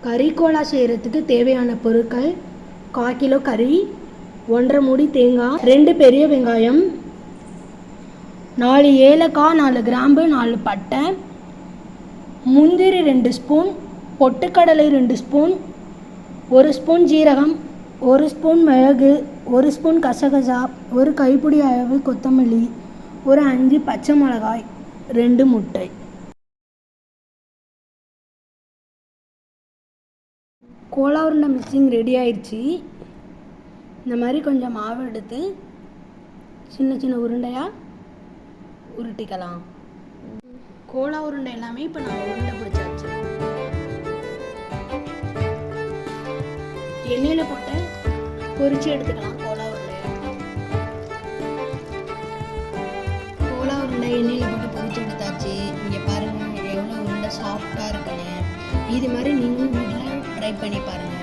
கறி கோலா செய்கிறதுக்கு தேவையான பொருட்கள்: 1/4 கிலோ கறி, 1½ மூடி தேங்காய், 2 பெரிய வெங்காயம், 4 ஏலக்காய், 4 கிராம்பு, 4 பட்டை, முந்திரி 2 ஸ்பூன், பொட்டுக்கடலை 2 ஸ்பூன், 1 ஸ்பூன் ஜீரகம், 1 ஸ்பூன் மிளகு, 1 ஸ்பூன் கசகசா, 1 கைப்பிடி அளவு கொத்தமல்லி, ஒரு 5 பச்சை மிளகாய், 2 முட்டை. கோலா உருண்டை மிக்சிங் ரெடி ஆயிடுச்சு. இந்த மாதிரி கொஞ்சம் மாவு எடுத்து சின்ன சின்ன உருண்டையாக உருட்டிக்கலாம். கோலா உருண்டை எல்லாமே இப்போ நம்ம உருண்டை பிடிச்சாச்சு. எண்ணெயில் போட்டு பொரிச்சு எடுத்துக்கலாம். கோலா உருண்டை எண்ணெயில் போட்டு பொரிச்சு எடுத்தாச்சு. இங்கே பாருங்கள் எவ்வளோ உருண்டை சாஃப்டாக இருக்குன்னு. இது மாதிரி நீங்களும் வீட்டில் ட்ரை பண்ணி பாருங்கள்.